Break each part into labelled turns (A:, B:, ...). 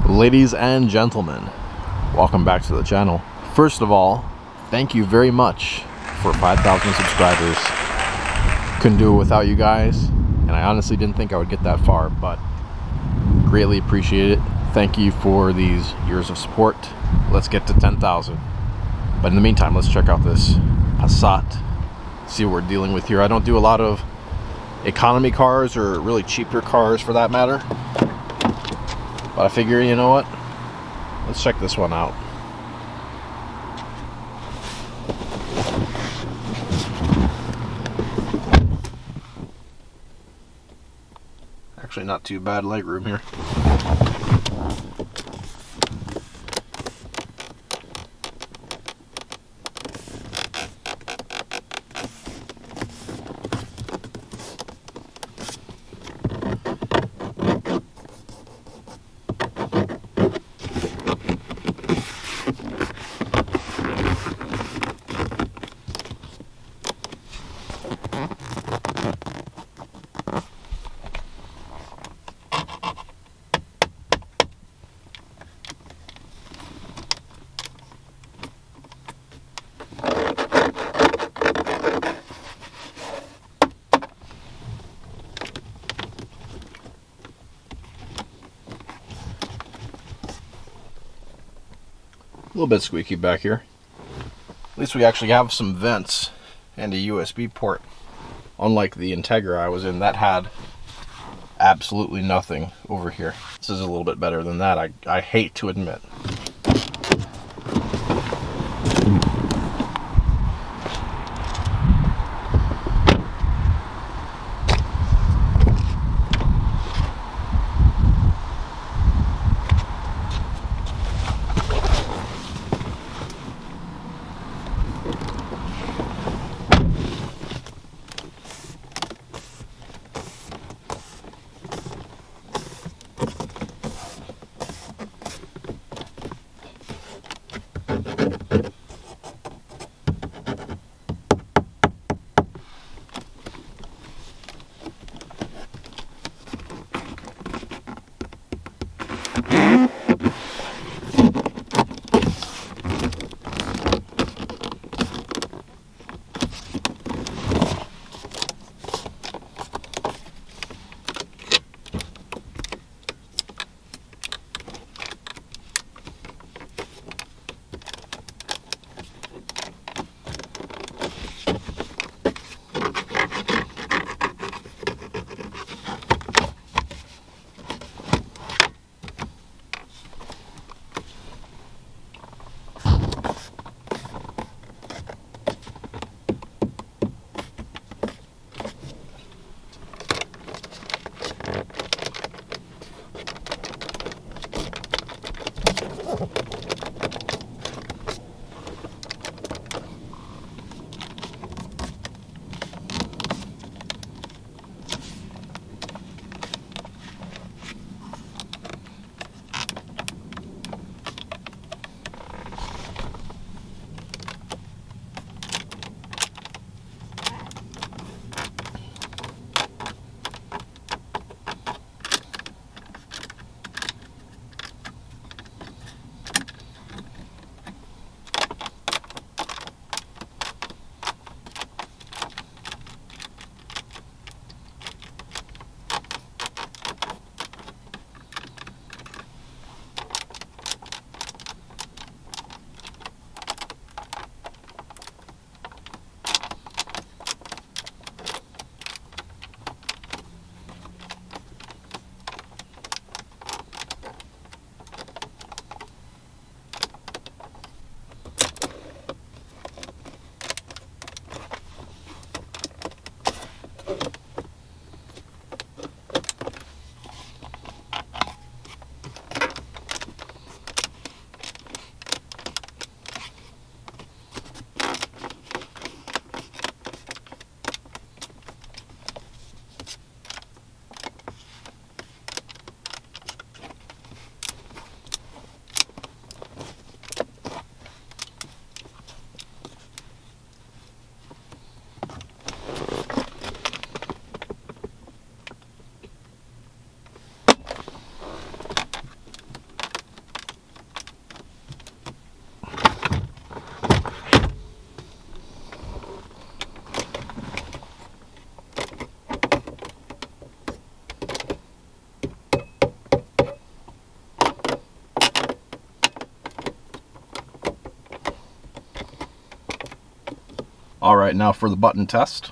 A: Ladies and gentlemen, welcome back to the channel. First of all, thank you very much for 5,000 subscribers. Couldn't do it without you guys, and I honestly didn't think I would get that far, but greatly appreciate it. Thank you for these years of support. Let's get to 10,000. But in the meantime, let's check out this Passat, see what we're dealing with here. I don't do a lot of economy cars or really cheaper cars for that matter, but I figure, you know what, let's check this one out. Actually not too bad legroom here. A little bit squeaky back here. At least we actually have some vents and a USB port. Unlike the Integra I was in, that had absolutely nothing over here. This is a little bit better than that, I hate to admit. All right, now for the button test.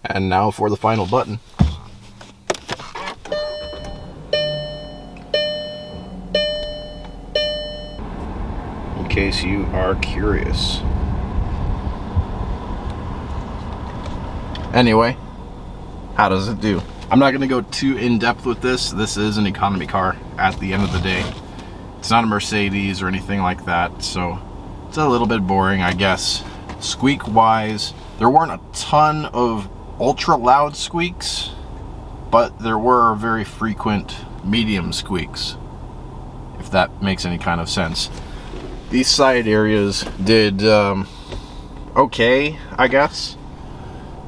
A: And now for the final button. In case you are curious. Anyway, how does it do? I'm not going to go too in-depth with this. This is an economy car at the end of the day. It's not a Mercedes or anything like that, so it's a little bit boring, I guess. Squeak-wise, there weren't a ton of ultra loud squeaks, but there were very frequent medium squeaks, if that makes any kind of sense. These side areas did okay, I guess,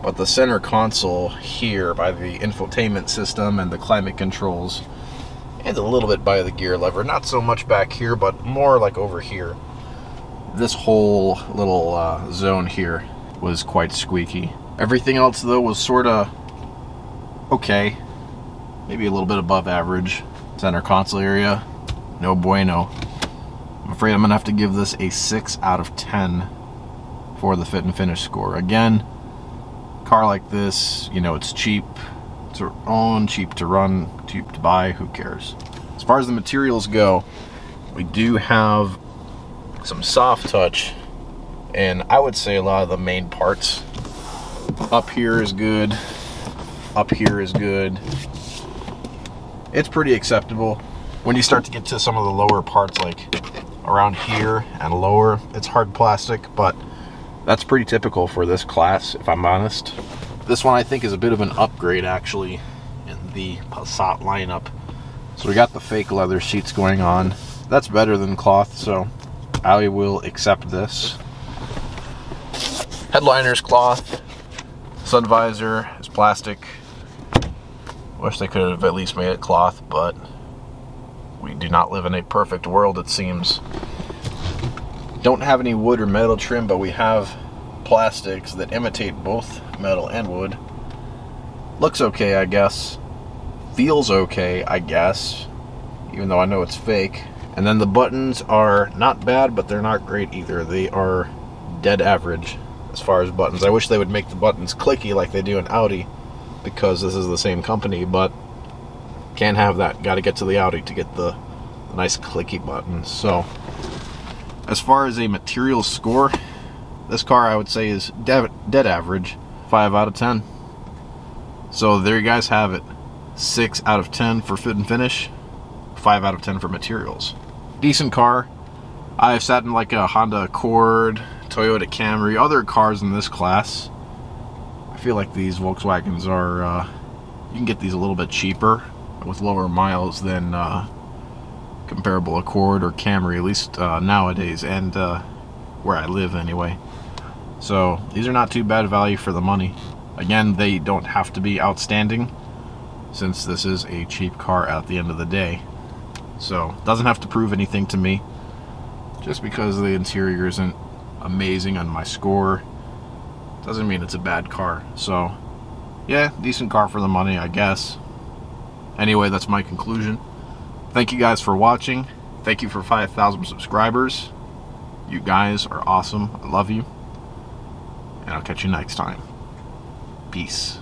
A: but the center console here by the infotainment system and the climate controls, and a little bit by the gear lever, not so much back here, but more like over here. This whole little zone here was quite squeaky. Everything else though was sort of okay, maybe a little bit above average. Center console area, no bueno. I'm afraid I'm gonna have to give this a 6 out of 10 for the fit and finish score. Again, car like this, you know, it's cheap to own, cheap to run, cheap to buy, who cares? As far as the materials go, we do have some soft touch, and I would say a lot of the main parts. Up here is good, up here is good. It's pretty acceptable. When you start to get to some of the lower parts, like around here and lower, it's hard plastic, but that's pretty typical for this class, if I'm honest. This one I think is a bit of an upgrade actually in the Passat lineup. So we got the fake leather seats going on. That's better than cloth, so I will accept this. Headliner's cloth. Sun visor is plastic. Wish they could have at least made it cloth, but we do not live in a perfect world, it seems. Don't have any wood or metal trim, but we have plastics that imitate both metal and wood. Looks okay, I guess. Feels okay, I guess, even though I know it's fake. And then the buttons are not bad, but they're not great either. They are dead average as far as buttons. I wish they would make the buttons clicky like they do in Audi, because this is the same company, but can't have that. Got to get to the Audi to get the nice clicky buttons. So As far as a material score, this car I would say is dead average, 5 out of 10. So there you guys have it. 6 out of 10 for fit and finish, 5 out of 10 for materials. Decent car. I've sat in like a Honda Accord, Toyota Camry, other cars in this class. I feel like these Volkswagens are, you can get these a little bit cheaper with lower miles than comparable Accord or Camry, at least nowadays, and where I live anyway. So these are not too bad value for the money. Again, they don't have to be outstanding, since this is a cheap car at the end of the day. So doesn't have to prove anything to me. Just because the interior isn't amazing on my score doesn't mean it's a bad car. So yeah, decent car for the money, I guess. Anyway, that's my conclusion. Thank you guys for watching. Thank you for 5,000 subscribers. You guys are awesome. I love you. And I'll catch you next time. Peace.